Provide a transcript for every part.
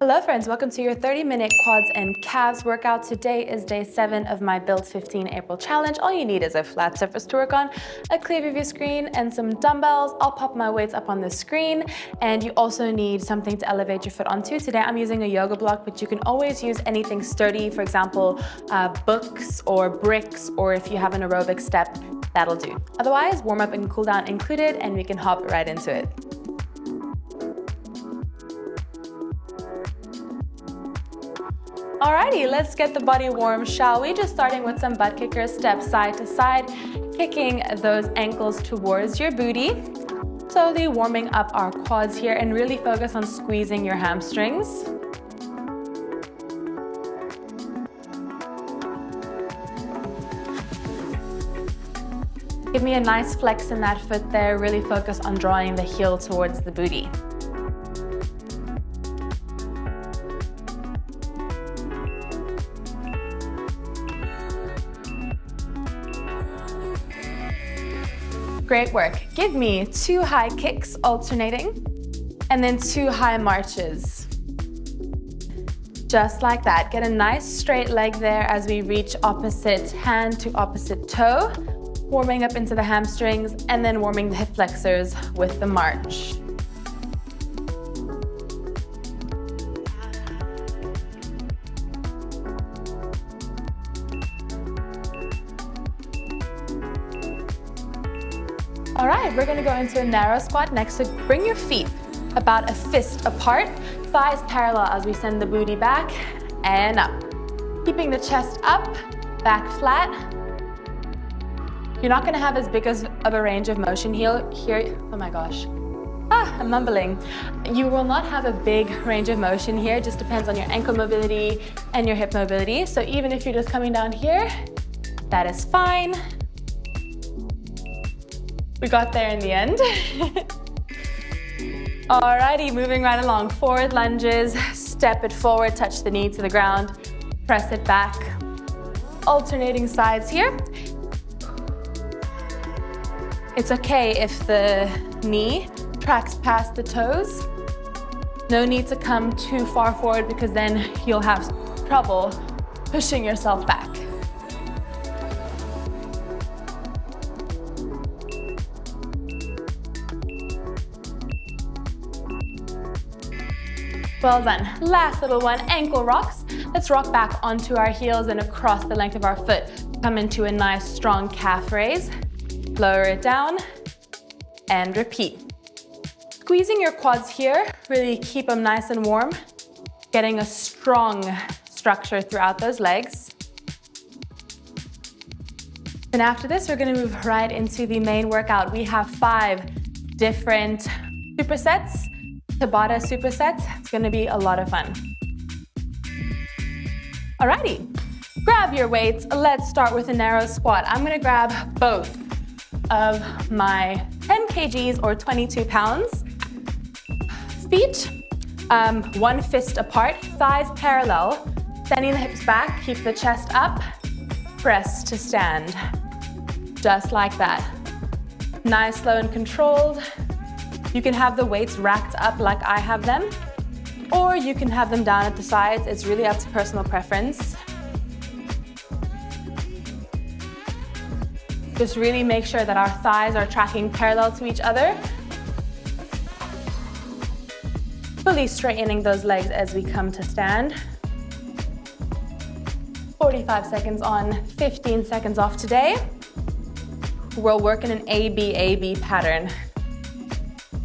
Hello friends, welcome to your 30-minute quads and calves workout. Today is day 7 of my Build 15 April challenge. All you need is a flat surface to work on, a clear view screen, and some dumbbells. I'll pop my weights up on the screen, and you also need something to elevate your foot onto. Today I'm using a yoga block, but you can always use anything sturdy, for example, books or bricks, or if you have an aerobic step, that'll do. Otherwise, warm up and cool down included, and we can hop right into it. Alrighty, let's get the body warm, shall we? Just starting with some butt kickers, step side to side, kicking those ankles towards your booty. Slowly warming up our quads here and really focus on squeezing your hamstrings. Give me a nice flex in that foot there. Really focus on drawing the heel towards the booty. Great work. Give me 2 high kicks alternating and then 2 high marches. Just like that. Get a nice straight leg there as we reach opposite hand to opposite toe, warming up into the hamstrings and then warming the hip flexors with the march. All right, we're gonna go into a narrow squat next. So bring your feet about a fist apart, thighs parallel as we send the booty back and up. Keeping the chest up, back flat. You're not gonna have as big of a range of motion here. Oh my gosh. I'm mumbling. You will not have a big range of motion here. It just depends on your ankle mobility and your hip mobility. So even if you're just coming down here, that is fine. We got there in the end. Alrighty, moving right along. Forward lunges, step it forward, touch the knee to the ground, press it back. Alternating sides here. It's okay if the knee tracks past the toes. No need to come too far forward because then you'll have trouble pushing yourself back. Well done. Last little one, ankle rocks. Let's rock back onto our heels and across the length of our foot. Come into a nice strong calf raise. Lower it down and repeat. Squeezing your quads here, really keep them nice and warm. Getting a strong structure throughout those legs. And after this, we're gonna move right into the main workout. We have 5 different supersets. Tabata superset. It's gonna be a lot of fun. Alrighty, grab your weights. Let's start with a narrow squat. I'm gonna grab both of my 10 kgs or 22 pounds. Feet, 1 fist apart, thighs parallel, sending the hips back, keep the chest up, press to stand. Just like that. Nice, slow and controlled. You can have the weights racked up like I have them, or you can have them down at the sides. It's really up to personal preference. Just really make sure that our thighs are tracking parallel to each other. Fully straightening those legs as we come to stand. 45 seconds on, 15 seconds off today. We'll work in an A-B-A-B pattern.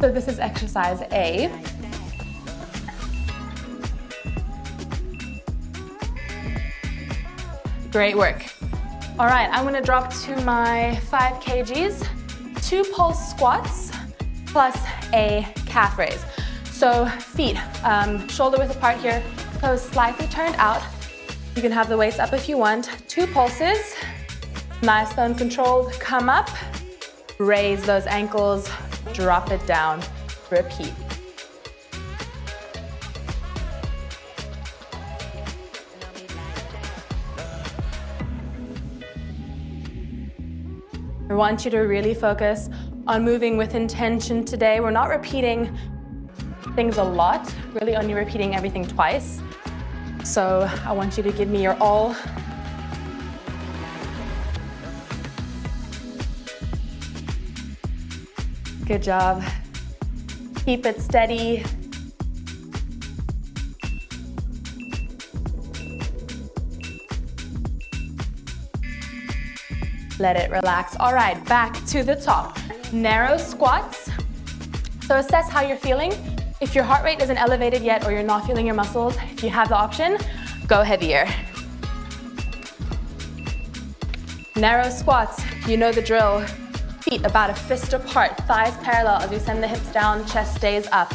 So this is exercise A. Great work. All right, I'm gonna drop to my 5 kgs, 2 pulse squats, plus a calf raise. So feet, shoulder width apart here, toes slightly turned out. You can have the weights up if you want. 2 pulses, nice, slow and controlled. Come up, raise those ankles, drop it down, repeat. I want you to really focus on moving with intention today. We're not repeating things a lot, really only repeating everything twice. So I want you to give me your all. Good job. Keep it steady. Let it relax. All right, back to the top. Narrow squats. So assess how you're feeling. If your heart rate isn't elevated yet or you're not feeling your muscles, if you have the option, go heavier. Narrow squats, you know the drill. Feet about a fist apart, thighs parallel as you send the hips down, chest stays up.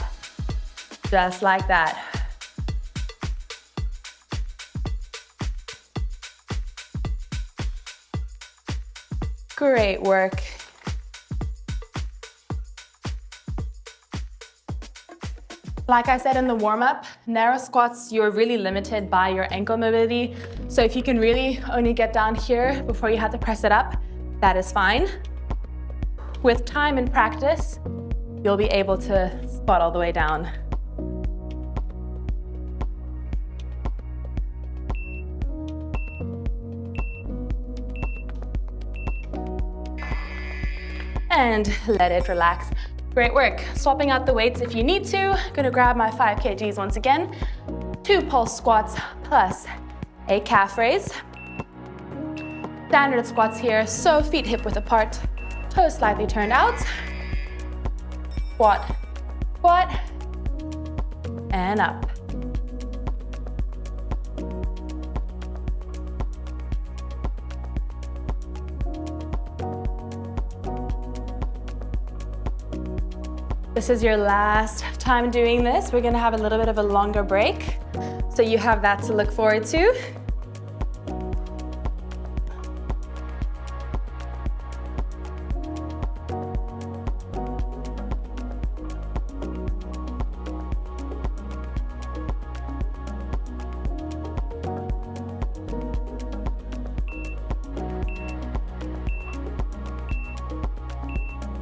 Just like that. Great work. Like I said in the warm-up, narrow squats, you're really limited by your ankle mobility. So if you can really only get down here before you have to press it up, that is fine. With time and practice, you'll be able to squat all the way down. And let it relax. Great work. Swapping out the weights if you need to. Gonna grab my 5 kgs once again. 2 pulse squats plus a calf raise. Standard squats here, so feet hip width apart, toes slightly turned out. Squat, squat, and up. This is your last time doing this. We're gonna have a little bit of a longer break, so you have that to look forward to.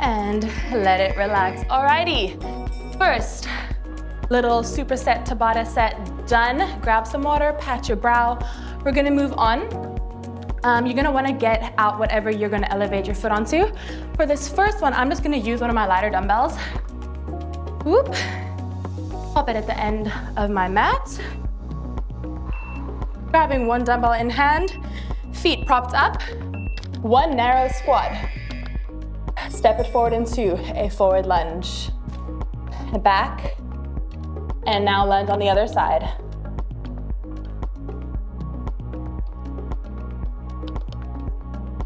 And let it relax. Alrighty, first little superset Tabata set done. Grab some water, pat your brow. We're gonna move on. You're gonna wanna get out whatever you're gonna elevate your foot onto. For this first one, I'm just gonna use one of my lighter dumbbells. Whoop, pop it at the end of my mat. Grabbing one dumbbell in hand, feet propped up, one narrow squat. Step it forward into a forward lunge. Back, and now lunge on the other side.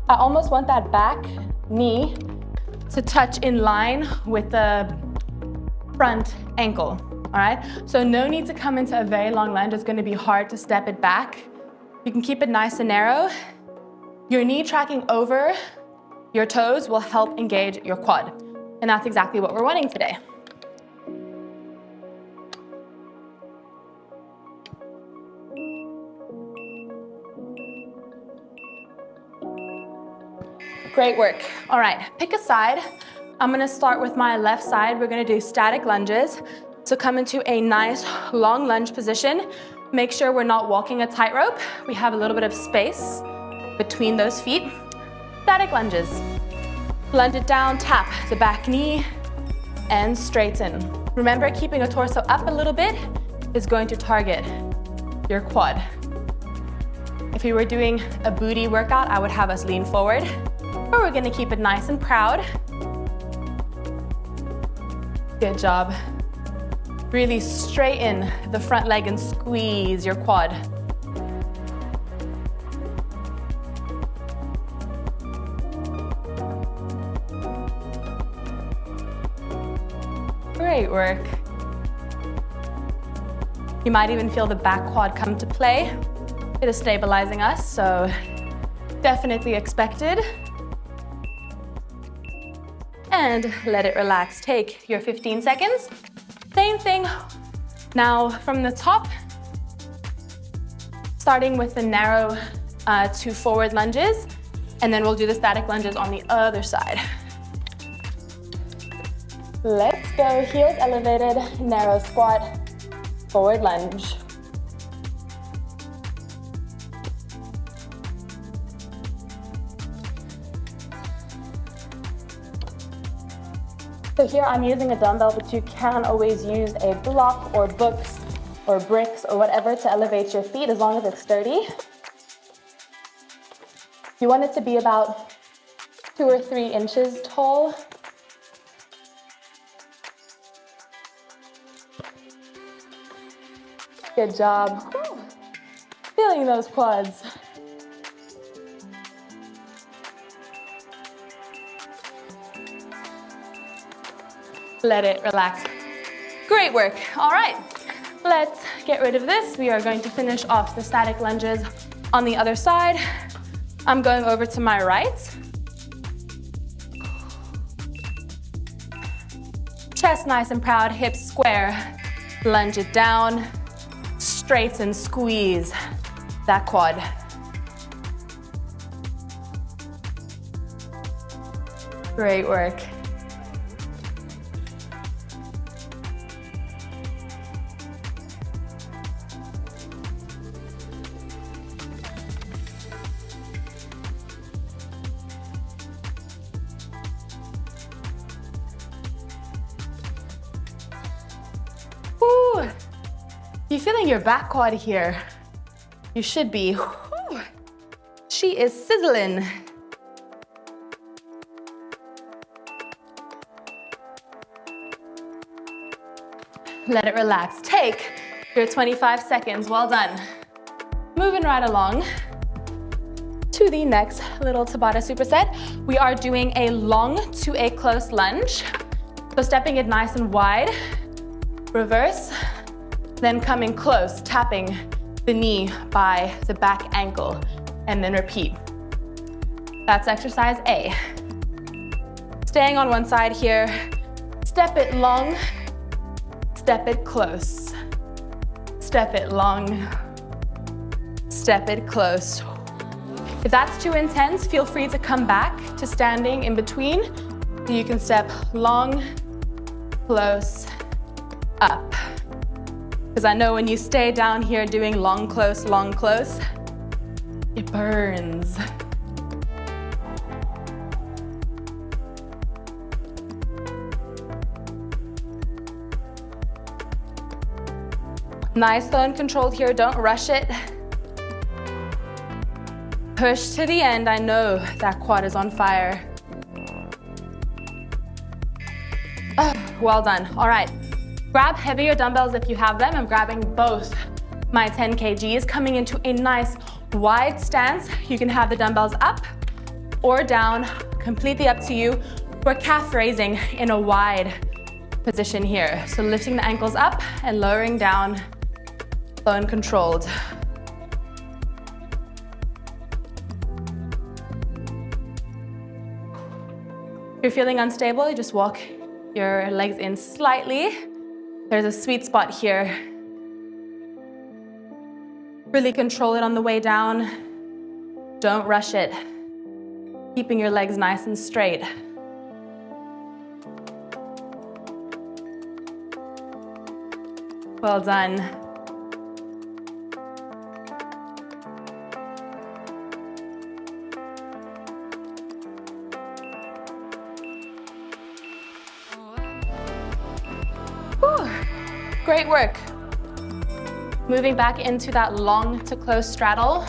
I almost want that back knee to touch in line with the front ankle, all right? So no need to come into a very long lunge. It's gonna be hard to step it back. You can keep it nice and narrow. Your knee tracking over your toes will help engage your quad. And that's exactly what we're wanting today. Great work. All right, pick a side. I'm gonna start with my left side. We're gonna do static lunges. So come into a nice long lunge position. Make sure we're not walking a tightrope. We have a little bit of space between those feet. Static lunges. Lunge it down, tap the back knee, and straighten. Remember, keeping a torso up a little bit is going to target your quad. If we were doing a booty workout, I would have us lean forward, but we're gonna keep it nice and proud. Good job. Really straighten the front leg and squeeze your quad. Great work. You might even feel the back quad come to play. It is stabilizing us, so definitely expected. And let it relax. Take your 15 seconds. Same thing. Now from the top, starting with the narrow 2 forward lunges, and then we'll do the static lunges on the other side. Let's go. go heels elevated, narrow squat, forward lunge. So here I'm using a dumbbell, but you can always use a block or books or bricks or whatever to elevate your feet as long as it's sturdy. You want it to be about 2 or 3 inches tall. Good job. Woo. Feeling those quads. Let it relax. Great work. All right, let's get rid of this. We are going to finish off the static lunges on the other side. I'm going over to my right. Chest nice and proud, hips square. Lunge it down, straight and squeeze that quad. Great work. Woo. You feeling your back quad here? You should be. Woo. She is sizzling. Let it relax. Take your 25 seconds. Well done. Moving right along to the next little Tabata superset. We are doing a long to a close lunge. So stepping it nice and wide. Reverse, then coming close, tapping the knee by the back ankle, and then repeat. That's exercise A. Staying on one side here, step it long, step it close. Step it long, step it close. If that's too intense, feel free to come back to standing in between. So you can step long, close, up. Because I know when you stay down here doing long, close, it burns. Nice, slow and controlled here, don't rush it. Push to the end, I know that quad is on fire. Oh, well done, all right. Grab heavier dumbbells if you have them. I'm grabbing both my 10 kgs, coming into a nice wide stance. You can have the dumbbells up or down, completely up to you. We're calf raising in a wide position here. So lifting the ankles up and lowering down, slow and controlled. If you're feeling unstable, you just walk your legs in slightly. There's a sweet spot here. Really control it on the way down. Don't rush it. Keeping your legs nice and straight. Well done. Whew. Great work. Moving back into that long to close straddle.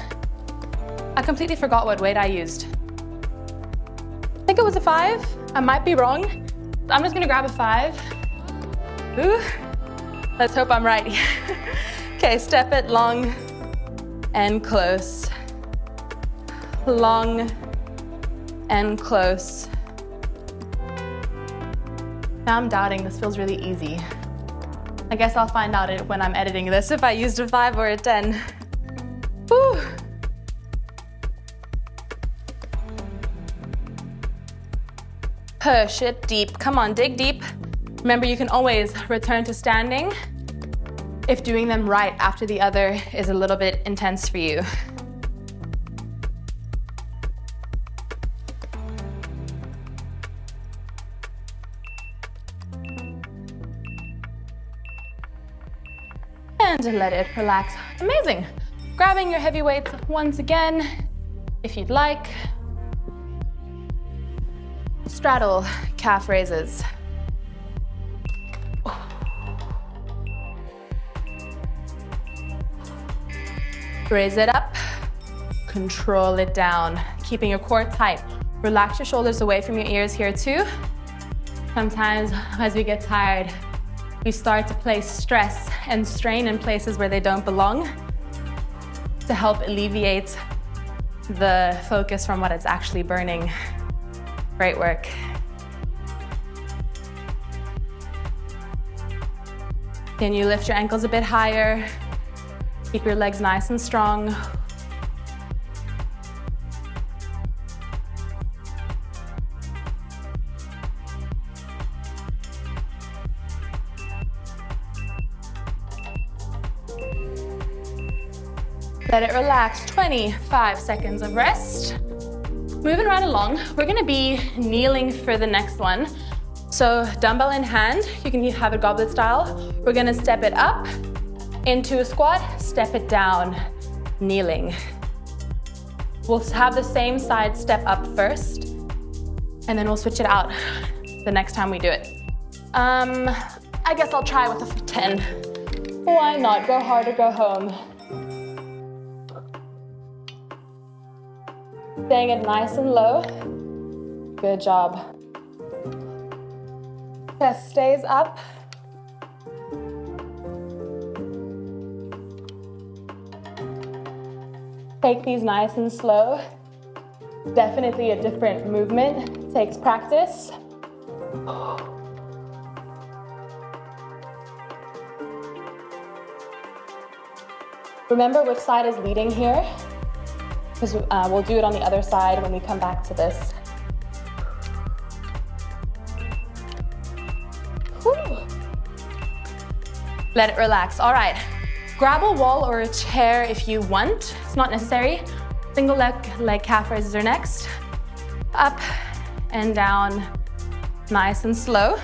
I completely forgot what weight I used. I think it was a 5. I might be wrong. I'm just gonna grab a 5. Ooh. Let's hope I'm right. Okay, step it long and close. Long and close. Now I'm doubting this feels really easy. I guess I'll find out when I'm editing this if I used a 5 or a 10. Whew. Push it deep. Come on, dig deep. Remember, you can always return to standing if doing them right after the other is a little bit intense for you. and let it relax. Amazing. Grabbing your heavy weights once again, if you'd like. Straddle calf raises. Raise it up, control it down, keeping your core tight. Relax your shoulders away from your ears here too. Sometimes as we get tired, we start to place stress and strain in places where they don't belong to help alleviate the focus from what it's actually burning. Great work. Can you lift your ankles a bit higher? Keep your legs nice and strong. Let it relax, 25 seconds of rest. Moving right along, we're gonna be kneeling for the next one. So dumbbell in hand, you can have it goblet style. We're gonna step it up into a squat, step it down, kneeling. We'll have the same side step up first, and then we'll switch it out the next time we do it. I guess I'll try with a 10. Why not? Go hard or go home. Staying it nice and low. Good job. Chest stays up. Take these nice and slow. Definitely a different movement. Takes practice. Remember which side is leading here, because we'll do it on the other side when we come back to this. Whew. Let it relax. All right. Grab a wall or a chair if you want. It's not necessary. Single leg calf raises are next. Up and down, nice and slow.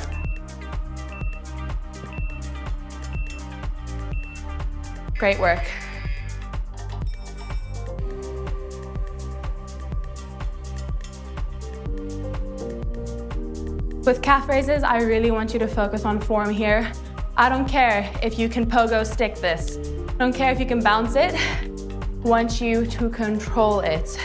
Great work. With calf raises, I really want you to focus on form here. I don't care if you can pogo stick this. I don't care if you can bounce it. I want you to control it.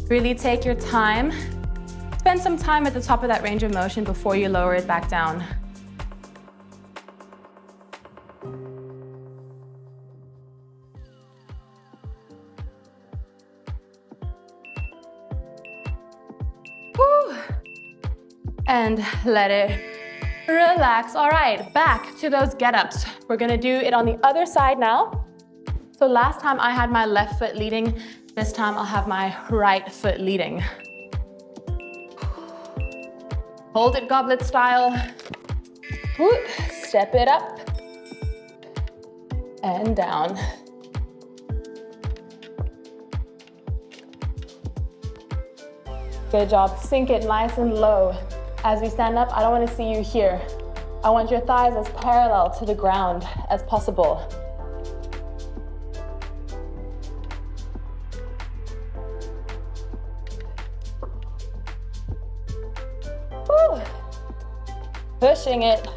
Really take your time. Spend some time at the top of that range of motion before you lower it back down. And let it relax. All right, back to those get-ups. We're gonna do it on the other side now. So last time I had my left foot leading. This time I'll have my right foot leading. Hold it goblet style. Woo. Step it up and down. Good job. Sink it nice and low. As we stand up, I don't want to see you here. I want your thighs as parallel to the ground as possible. Woo. Pushing it.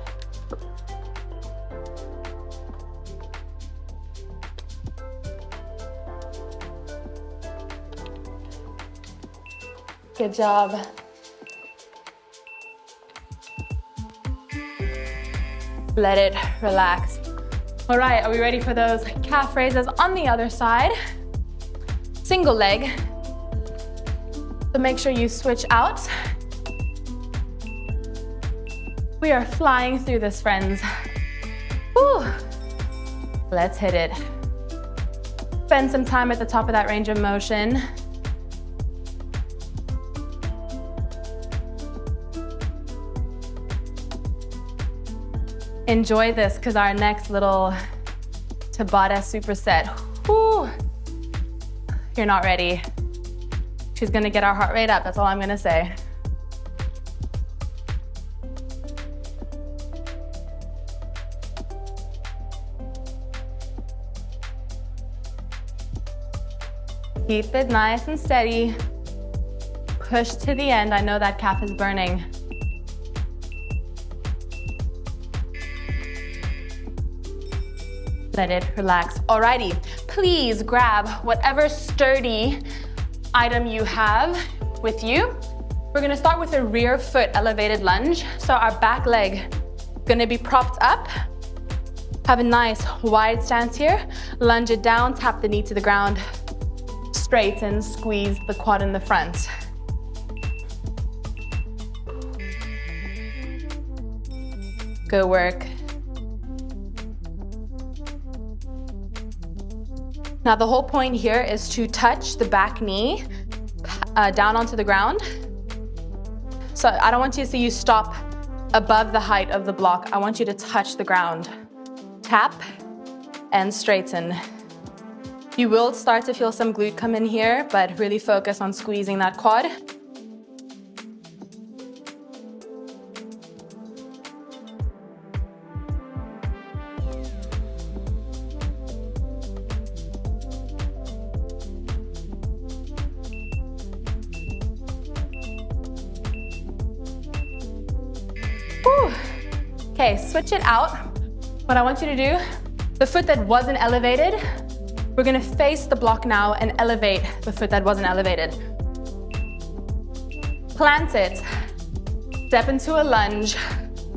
Good job. Let it relax. All right, are we ready for those calf raises on the other side? Single leg. So make sure you switch out. We are flying through this, friends. Woo. Let's hit it. Spend some time at the top of that range of motion. Enjoy this, because our next little Tabata superset. Whew. You're not ready. She's gonna get our heart rate up, that's all I'm gonna say. Keep it nice and steady. Push to the end. I know that calf is burning. Let it relax. Alrighty, please grab whatever sturdy item you have with you. We're gonna start with a rear foot elevated lunge. So our back leg gonna be propped up. Have a nice wide stance here. Lunge it down, tap the knee to the ground. Straighten, squeeze the quad in the front. Good work. Now the whole point here is to touch the back knee down onto the ground. So I don't want you to see you stop above the height of the block. I want you to touch the ground. Tap and straighten. You will start to feel some glute come in here, but really focus on squeezing that quad. Okay, switch it out. What I want you to do, the foot that wasn't elevated, we're gonna face the block now and elevate the foot that wasn't elevated. Plant it, step into a lunge,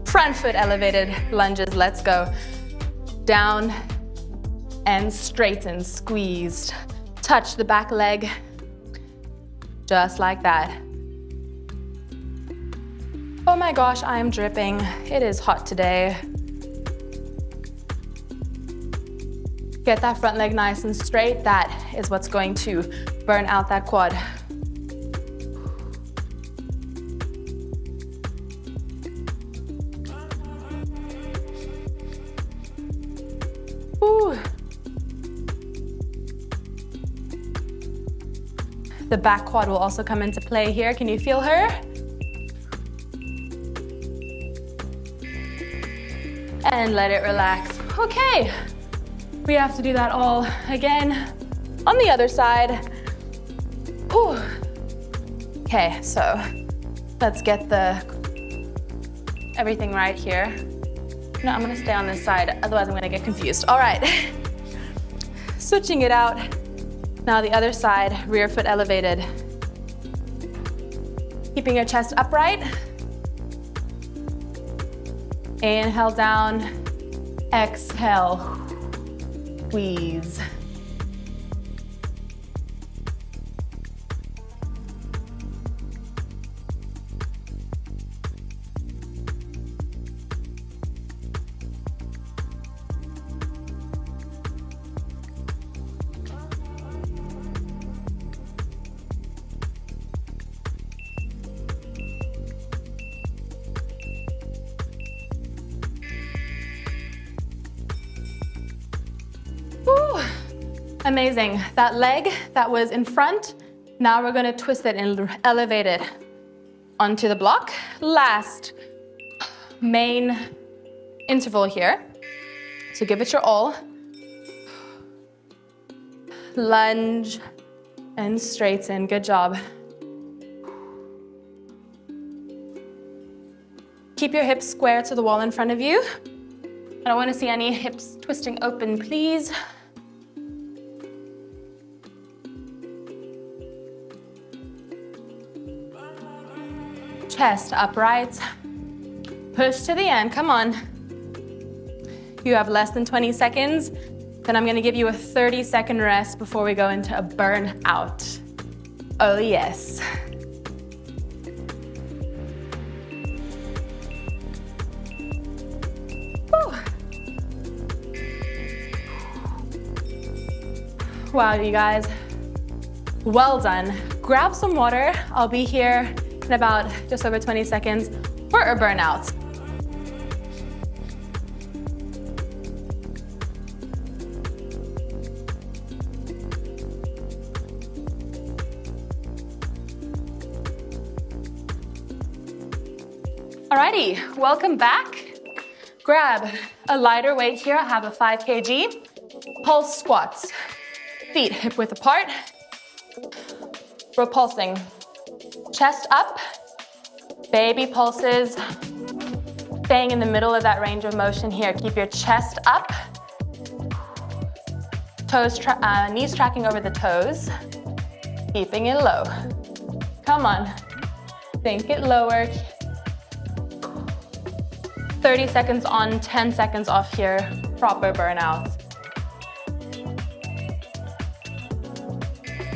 front foot elevated lunges, let's go. Down and straighten, squeezed. Touch the back leg, just like that. Oh my gosh, I am dripping. It is hot today. Get that front leg nice and straight. That is what's going to burn out that quad. Ooh. The back quad will also come into play here. Can you feel her? And let it relax. Okay, we have to do that all again on the other side. Whew. Okay, so let's get everything right here. No, I'm gonna stay on this side, otherwise I'm gonna get confused. All right, switching it out. Now the other side, rear foot elevated. Keeping your chest upright. Inhale down, exhale, squeeze. Amazing. That leg that was in front, now we're gonna twist it and elevate it onto the block. Last main interval here. So give it your all. Lunge and straighten. Good job. Keep your hips square to the wall in front of you. I don't want to see any hips twisting open, please. Chest upright. Push to the end, come on. You have less than 20 seconds. Then I'm gonna give you a 30-second rest before we go into a burnout. Oh yes. Whew. Wow, you guys, well done. Grab some water. I'll be here in about just over 20 seconds for a burnout. Alrighty, welcome back. Grab a lighter weight here. I have a 5 kg. Pulse squats. Feet hip width apart. We're pulsing. Chest up, baby pulses. Staying in the middle of that range of motion here. Keep your chest up. Knees tracking over the toes. Keeping it low. Come on. Sink it lower. 30 seconds on, 10 seconds off here. Proper burnout.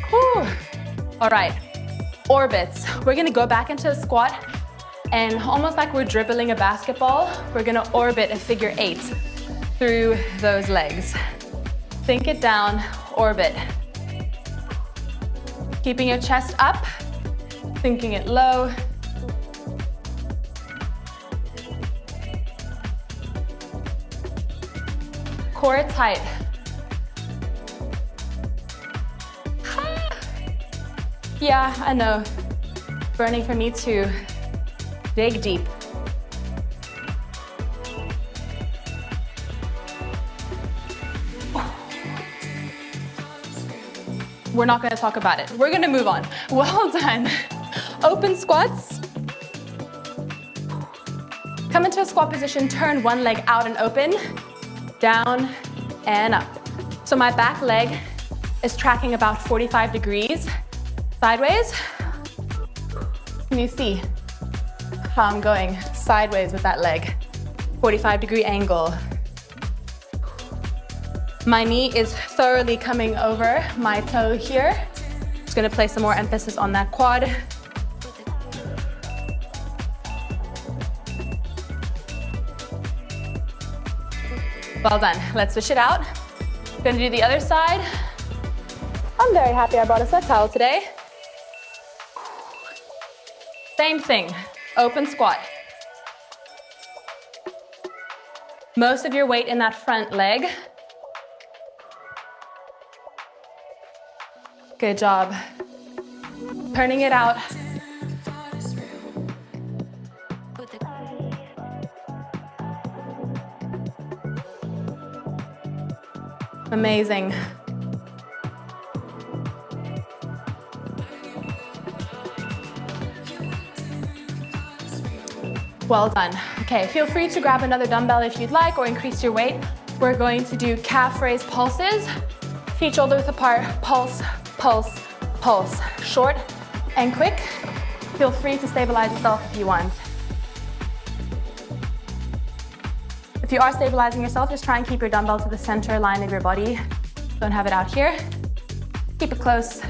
Whew. All right, orbits. We're gonna go back into a squat and almost like we're dribbling a basketball, we're gonna orbit a figure 8 through those legs. Sink it down, orbit. Keeping your chest up, sinking it low. Core tight. Yeah, I know. Burning for me too. Dig deep. We're not gonna talk about it. We're gonna move on. Well done. Open squats. Come into a squat position, turn one leg out and open, down and up. So my back leg is tracking about 45 degrees sideways. Can you see how I'm going sideways with that leg? 45-degree angle. My knee is thoroughly coming over my toe here. Just gonna place some more emphasis on that quad. Well done. Let's switch it out. Gonna do the other side. I'm very happy I brought a sweat towel today. Same thing, open squat. Most of your weight in that front leg. Good job. Turning it out. Amazing. Well done. Okay, feel free to grab another dumbbell if you'd like or increase your weight. We're going to do calf raise pulses. Feet shoulder width apart, pulse, pulse, pulse. Short and quick. Feel free to stabilize yourself if you want. If you are stabilizing yourself, just try and keep your dumbbell to the center line of your body. Don't have it out here. Keep it close.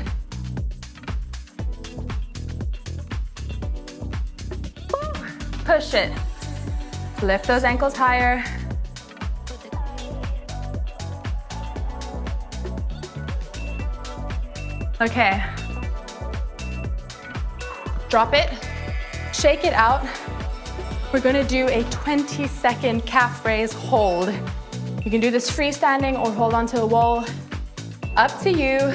Push it. Lift those ankles higher. Okay. Drop it. Shake it out. We're gonna do a 20-second calf raise hold. You can do this freestanding or hold onto a wall. Up to you.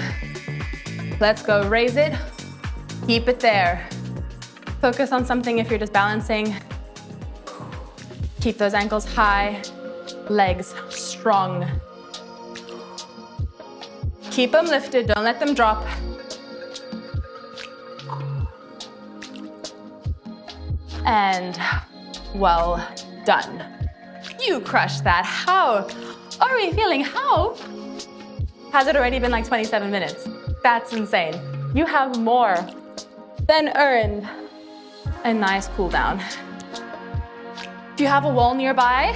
Let's go. Raise it. Keep it there. Focus on something if you're just balancing. Keep those ankles high, legs strong. Keep them lifted, don't let them drop. And well done. You crushed that. How are we feeling? How has it already been like 27 minutes? That's insane. You have more than earned a nice cool down. If you have a wall nearby,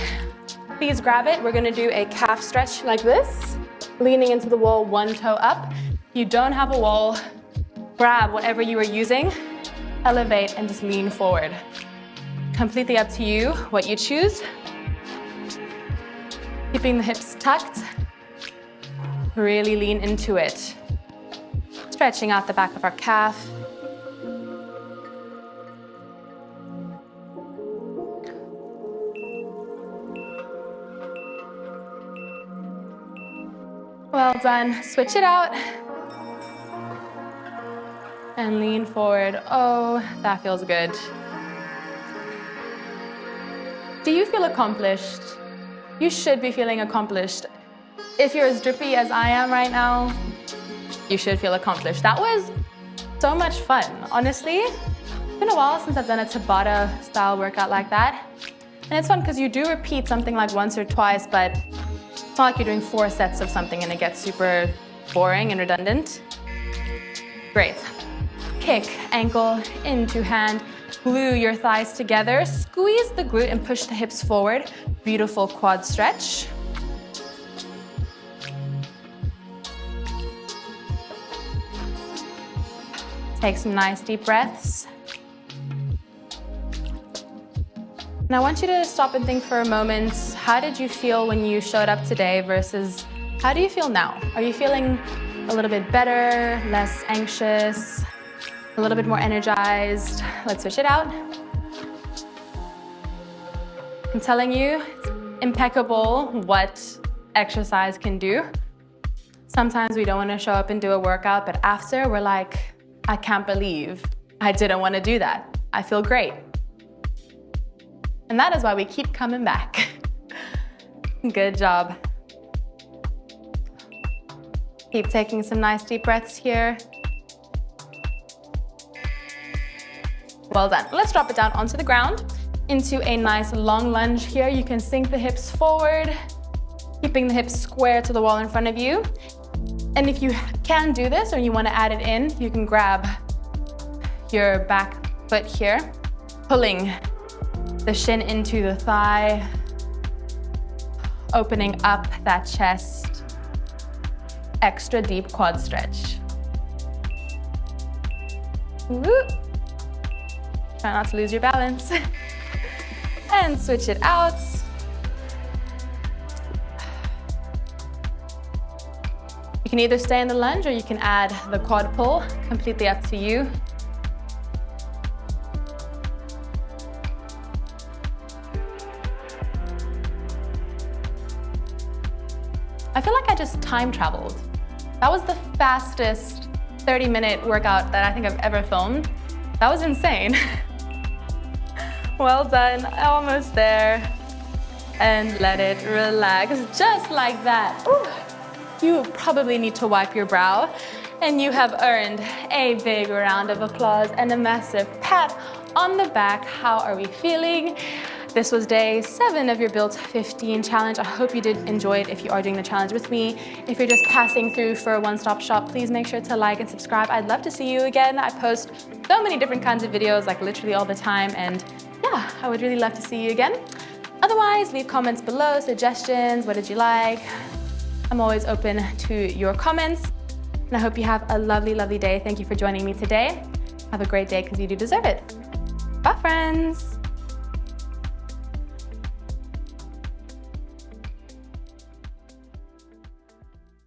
please grab it. We're gonna do a calf stretch like this, leaning into the wall, one toe up. If you don't have a wall, grab whatever you are using, elevate and just lean forward. Completely up to you, what you choose. Keeping the hips tucked, really lean into it. Stretching out the back of our calf. Well done. Switch it out. And lean forward. Oh, that feels good. Do you feel accomplished? You should be feeling accomplished. If you're as drippy as I am right now, you should feel accomplished. That was so much fun. Honestly, it's been a while since I've done a Tabata style workout like that. And it's fun because you do repeat something like once or twice, but it's not like you're doing 4 sets of something and it gets super boring and redundant. Great. Kick, ankle into hand, glue your thighs together, squeeze the glute and push the hips forward. Beautiful quad stretch. Take some nice deep breaths. And I want you to stop and think for a moment, how did you feel when you showed up today versus how do you feel now? Are you feeling a little bit better, less anxious, a little bit more energized? Let's switch it out. I'm telling you, it's impeccable what exercise can do. Sometimes we don't want to show up and do a workout, but after we're like, I can't believe I didn't want to do that. I feel great. And that is why we keep coming back. Good job. Keep taking some nice deep breaths here. Well done. Let's drop it down onto the ground into a nice long lunge here. You can sink the hips forward, keeping the hips square to the wall in front of you. And if you can do this or you want to add it in, you can grab your back foot here, pulling the shin into the thigh, opening up that chest, extra deep quad stretch. Woo. Try not to lose your balance. And switch it out. You can either stay in the lunge or you can add the quad pull, completely up to you. I feel like I just time traveled. That was the fastest 30-minute workout that I think I've ever filmed. That was insane. Well done, almost there. And let it relax, just like that. Ooh. You probably need to wipe your brow, and you have earned a big round of applause and a massive pat on the back. How are we feeling? This was day 7 of your Build 15 challenge. I hope you did enjoy it if you are doing the challenge with me. If you're just passing through for a one-stop shop, please make sure to like and subscribe. I'd love to see you again. I post so many different kinds of videos, like literally all the time, and yeah, I would really love to see you again. Otherwise, leave comments below, suggestions, what did you like? I'm always open to your comments, and I hope you have a lovely, lovely day. Thank you for joining me today. Have a great day because you do deserve it. Bye, friends.